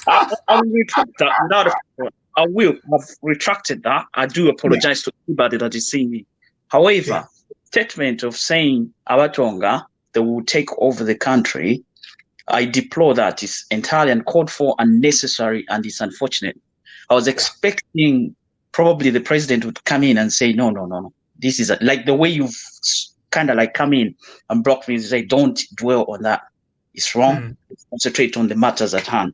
I will retract that without a problem. I will. I've retracted that. I do apologize to anybody that is seeing me. However, statement of saying Abatonga, they will take over the country, I deplore that. It's entirely uncalled for, unnecessary, and it's unfortunate. I was expecting probably the president would come in and say, no. This is like the way you've kind of like come in and blocked me and say, don't dwell on that. It's wrong. Concentrate on the matters at hand.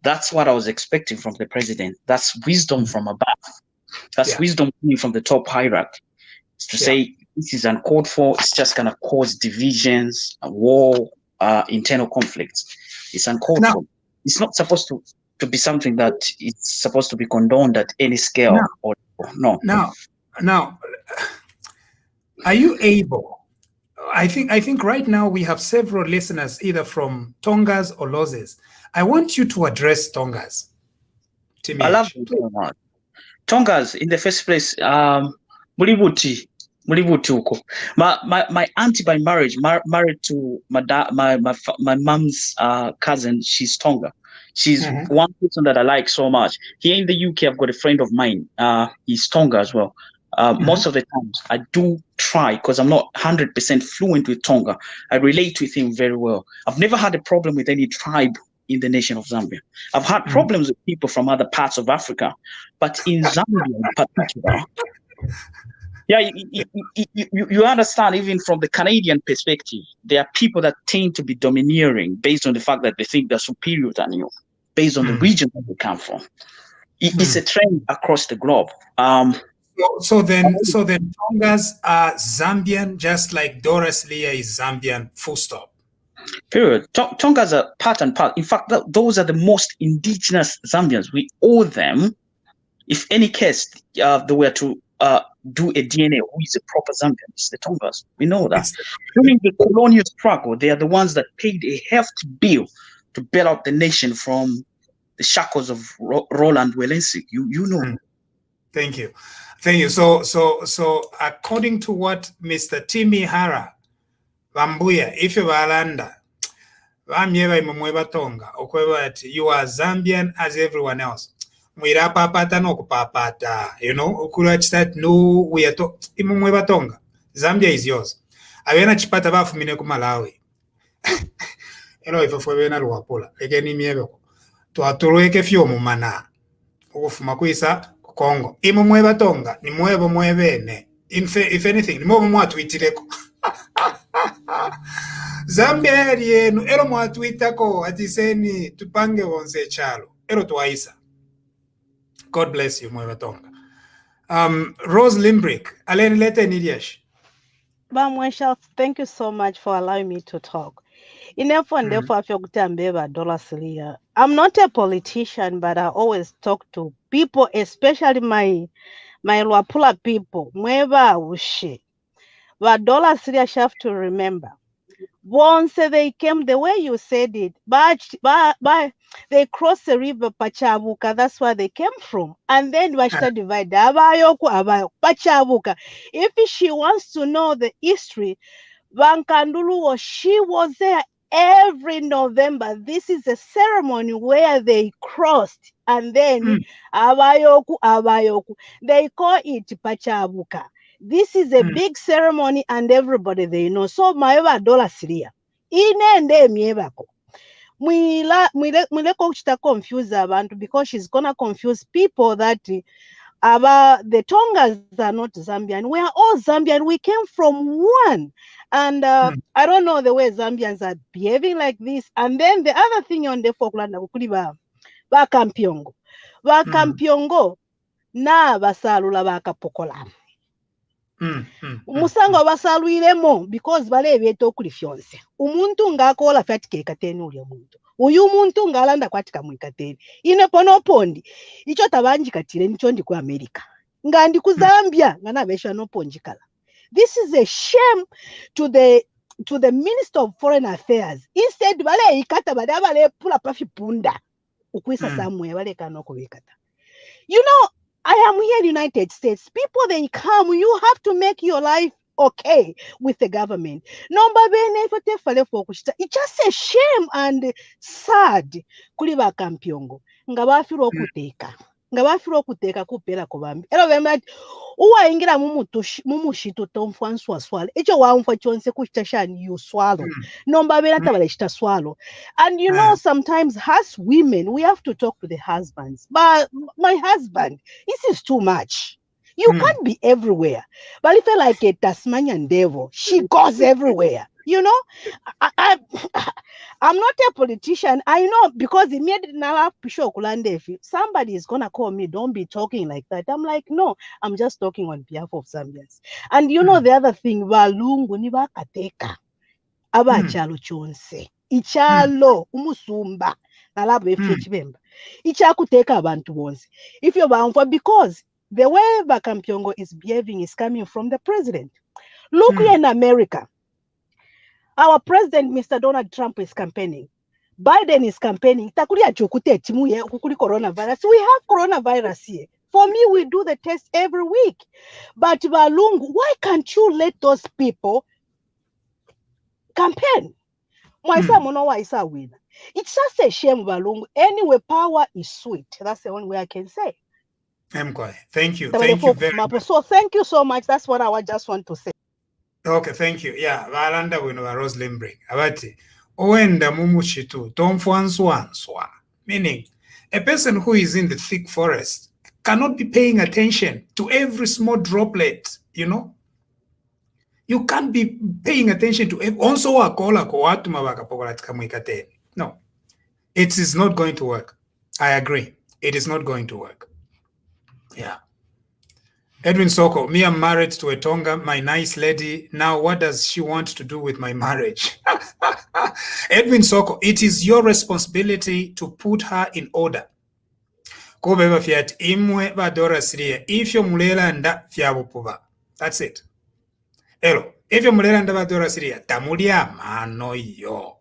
That's what I was expecting from the president. That's wisdom from above. That's wisdom coming from the top hierarchy. It's to say this is uncalled for. It's just going to cause divisions, war, internal conflicts. It's uncalled for. It's not supposed to be something that it's supposed to be condoned at any scale. Now, are you able? I think right now we have several listeners either from Tongas or LAZs. I want you to address Tongas. I love Tongas in the first place. Mulibuti uko. My auntie by marriage married to my mom's cousin. She's Tonga. She's one person that I like so much. Here in the UK, I've got a friend of mine. He's Tonga as well. Most of the times I do try, because I'm not 100% fluent with Tonga. I relate with him very well. I've never had a problem with any tribe in the nation of Zambia. I've had problems with people from other parts of Africa, but in Zambia in particular, you understand, even from the Canadian perspective, there are people that tend to be domineering based on the fact that they think they're superior than you, based on the region that they come from. It's a trend across the globe. So then Tongas are Zambian, just like Dora's Leah is Zambian, full stop. Period. Tongas are part and part. In fact, those are the most indigenous Zambians. We owe them, if any case they were to do a DNA, who is a proper Zambian? It's the Tongas. We know that. During the colonial struggle, they are the ones that paid a hefty bill to bail out the nation from the shackles of Roland Welensik. You know. Thank you. So according to what Mr. Timi Hara Mbuya, if you are Tonga, you are Zambian as everyone else. You know, no, we are Tonga. Zambia is yours. Avena chipata bafu mine ku Malawi. Eno ife fwebena luwapola. Egeni miebeko. Tuatulueke fyo mumana. Ukufuma kuisa Congo. Imumweba Tonga. Ni mwebo mwebene. If anything, ni mwebo mwatwitireko. Zambia yenu. Ero mwatwitako. Atiseni tupange wonse chalo. Ero tuwaisa. God bless you, Mweba Tonga. Rose Limbrick. Aleni lete Nidiash. Bamwesha, thank you so much for allowing me to talk. I'm not a politician, but I always talk to people, especially my Luapula people. But $3 have to remember. Once they came, the way you said it, but they crossed the river Pachabuka. That's where they came from. And then Washita divide Pachabuka. If she wants to know the history, Bankandulu, she was there every November. This is a ceremony where they crossed, and then Abayoku. They call it Pachabuka. This is a big ceremony, and everybody they know. So maeva $3. Inende miebako. Mwileko chita confuse abantu, because she's gonna confuse people that the Tongas are not Zambian. We are all Zambian. We came from one. And I don't know the way Zambians are behaving like this. And then the other thing on the Falkland, ba Kampiongo na basalula bakapokola. Musanga basalwiremo because bale byeto kuli fyonse. Umuntu ngakola fatike kateni uli omuntu. Uyu muntu ngalanda kwatika mwikateni. Ine ponopondi. Icho tabanjikatire nicho ndi ku America. Ngandi ku Zambia ngana besha no ponjikala. This is a shame to the Minister of Foreign Affairs. Instead bale ikata bale pula pafi punda. Ukwisa samwe bale kanoko wekata. You know, I am here in the United States. People, they come, you have to make your life okay with the government. It's just a shame and sad kuli bakampyongo nga bafira okuteka nga bafira okuteka kupera ko bambi era bemba uwaingira mumushito tomfwa nswaswala echo wamfwa chonse kuchitashani you swallow nomba bera tabaleshita swallow. And you know, sometimes as women we have to talk to the husbands, but my husband, this is too much. You can't be everywhere. But if you're like a Tasmanian devil, she goes everywhere. You know, I'm not a politician. I know because somebody is gonna call me, don't be talking like that. I'm like, no, I'm just talking on behalf of Zambians. And you know the other thing, balungu ni bakateka abachalo chonse ichalo umusumba nalabo efye chibemba ichakuteka abantu bonse if you're bamfwa because the way Bakampyongo is behaving is coming from the president. Look here in America. Our president, Mr. Donald Trump, is campaigning. Biden is campaigning. Coronavirus. We have coronavirus here. For me, we do the test every week. But Balungu, why can't you let those people campaign? It's just a shame, Balungu. Anyway, power is sweet. That's the only way I can say. Thank you. Thank you very much. So thank you so much. That's what I just want to say. Okay, thank you. Yeah, Valanda wino wa Rose Limbring. Abati, oenda mumushitu, tomfwanswanswa. Meaning, a person who is in the thick forest cannot be paying attention to every small droplet, you know? You can't be paying attention to no. It is not going to work. I agree. It is not going to work. Yeah. Edwin Soko, me, I'm married to a Tonga, my nice lady. Now, what does she want to do with my marriage? Edwin Soko, it is your responsibility to put her in order. If you're mulela nda fyabupuba. That's it. Hello. If you're mulela nda badora siria, tamulia mano yo.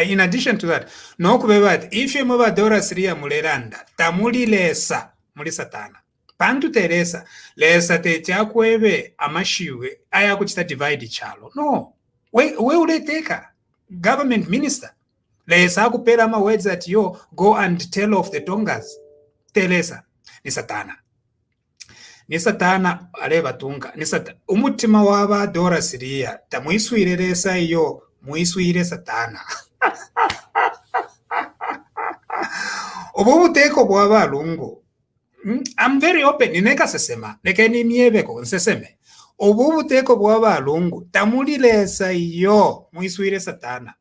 In addition to that, no kubebat, if you're mubadora siria muleranda, tamuli lesa, mulisatana. Pantu teresa, lesa te chakwebe amashiwe, aya kuchita divide chalo. No. We uleteka. Government minister. Lesa kupera ma words that yo go and tell of the Tongas. Telesa. Ni satana. Ni satana aleba tunga. Ni satana. Umutima waba dora siria. Ta muiswire lesa yo. Muiswire satana. Obubu teko bwaba lungo. I'm very open. Nineka sesema. Nekeni miebeko nseseme. Obubu teko bwaba lungu. Tamuli lesa yo. Muiswire satana.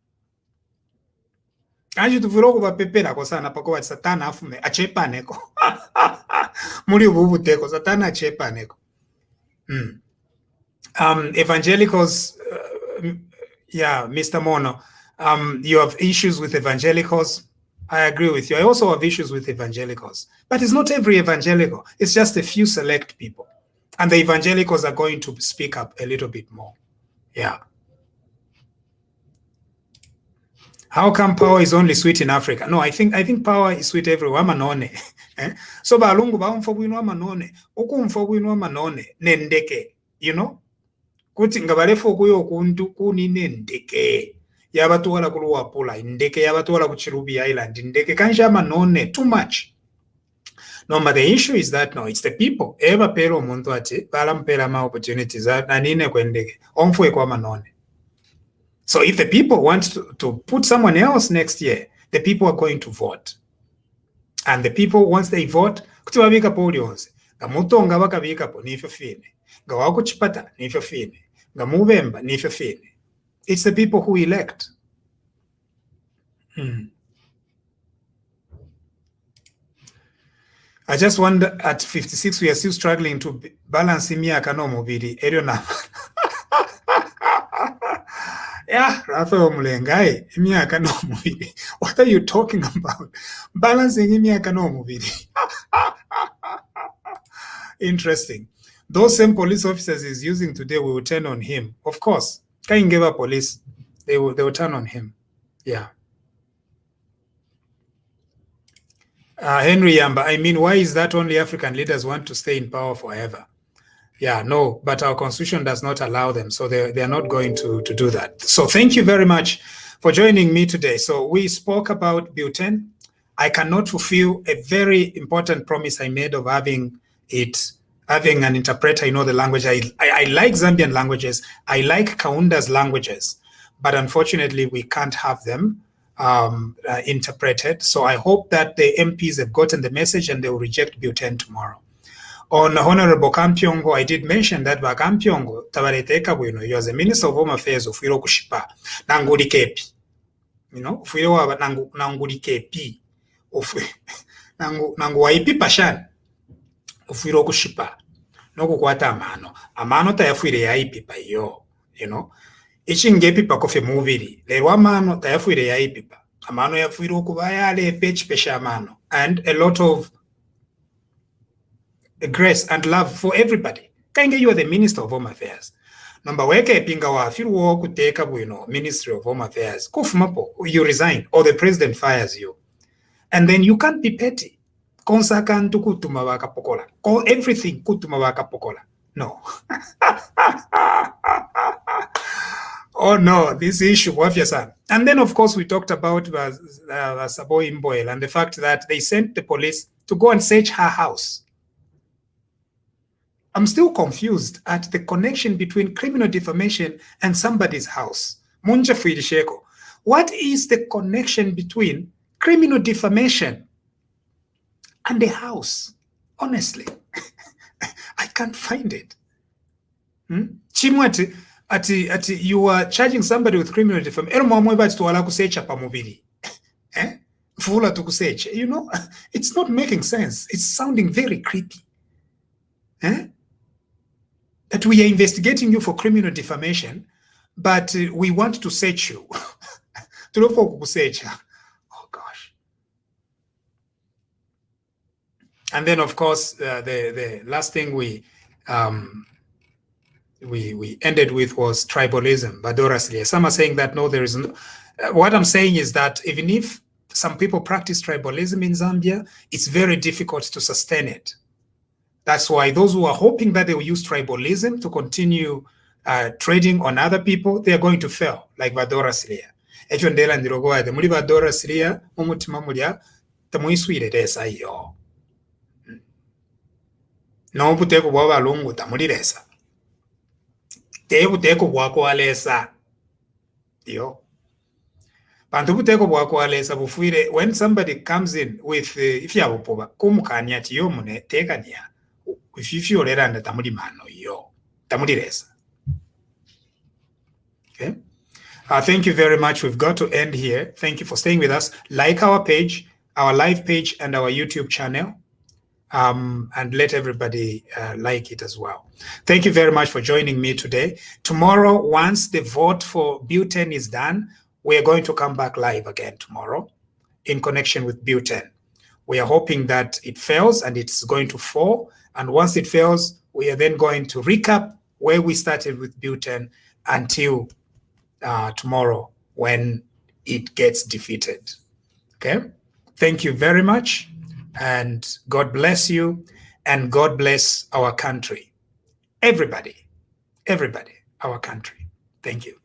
Anji tuviro kuba pepera kwa sana pako wa satana afume. Achepa neko. Muri obubu teko. Satana achepa neko. Evangelicals, yeah, Mr. Mono, you have issues with evangelicals. I agree with you. I also have issues with evangelicals. But it's not every evangelical. It's just a few select people. And the evangelicals are going to speak up a little bit more. Yeah. How come power is only sweet in Africa? No, I think power is sweet everywhere. Manone. So balungu ba umfobwinwa manone. Oku umfobwinwa manone. Nendeke. You know? Kuti ngabalefo kuyo kuntu kunine ndeke. Yabatu wala kuluwa pula. Ndeke yabatu wala kuchirubi island. Ndeke kanja manone. Too much. No, but the issue is that no, it's the people. Eva pero muntu ati, balampela ma opportunities. Nanine kwendeke. Omfwe kwa manone. So if the people want to put someone else next year, the people are going to vote. And the people, once they vote, kutibabika polionse. Gamutonga bakabika po nifyo fine. Gawako chipata nifyo fine. Gamubemba nifyo fine. It's the people who elect. I just wonder, at 56, we are still struggling to balance miaka no mobili. Yeah, Rafael Mulengai, miaka no mobili. What are you talking about? Balancing miaka no mobili. Interesting. Those same police officers he's using today will turn on him. Of course. Kaingeva police, they will turn on him. Yeah. Henry Yamba, I mean, why is that only African leaders want to stay in power forever? Yeah, no, but our constitution does not allow them. So they are not going to do that. So thank you very much for joining me today. So we spoke about butane. I cannot fulfill a very important promise I made of having an interpreter in all the language. I like Zambian languages. I like Kaunda's languages, but unfortunately we can't have them interpreted. So I hope that the MPs have gotten the message and they will reject butane tomorrow. On Honorable Kampyongo, I did mention that Kampyongo, Tabareteka Bueno, you as a Minister of Home Affairs of Firo Kushipa, Nanguri Kepi. You know, Firo Nanguri Kepi, of Nanguaipi Pashan, of Firo Kushipa, no Kukwata Amano. Amano Tayafuire Yaipipa, yo, you know. Ichingepi Pakofe Moviri, Lewamano Tayafuire Yaipipa, Amano Yafuiro Kubaya, Le Pech Peshamano, and a lot of grace and love for everybody. Kange, you are the Minister of Home Affairs. Number weke pinga wa firu kuteka bueno Ministry of Home Affairs. Kufumapo, you resign or the president fires you. And then you can't be petty. Konsakan tu kutuma waka pokola. Call everything kutuma waka pokola. No. Oh no, this issue of your son. And then of course we talked about Saboi Imboela and the fact that they sent the police to go and search her house. I'm still confused at the connection between criminal defamation and somebody's house. Munja Fuidisheko. What is the connection between criminal defamation and the house? Honestly, I can't find it. Chimwati, you are charging somebody with criminal defamation. You know, it's not making sense. It's sounding very creepy. That we are investigating you for criminal defamation, but we want to search you. Oh gosh. And then of course, the last thing we ended with was tribalism, Dora. Some are saying that no, there is no. What I'm saying is that even if some people practice tribalism in Zambia, it's very difficult to sustain it. That's why those who are hoping that they will use tribalism to continue trading on other people, they are going to fail, like Dora. Echo ndela ndirogoa de muri Dora Syria umutima mulya tamuiswire resa iyo. No buteko bwa balungu tamuliresa. Te buteko bwa kwalesa. Yo. Bantu buteko bwa kwalesa bufuire when somebody comes in with if you have poba kumukanya tiyo mune tekanya. If you let under Tamulimano, yo, Tamuliresa. Okay. Thank you very much. We've got to end here. Thank you for staying with us. Like our page, our live page, and our YouTube channel. And let everybody like it as well. Thank you very much for joining me today. Tomorrow, once the vote for butane is done, we are going to come back live again tomorrow in connection with butane. We are hoping that it fails and it's going to fall. And once it fails, we are then going to recap where we started with butane until tomorrow when it gets defeated. Okay? Thank you very much. And God bless you. And God bless our country. Everybody, our country. Thank you.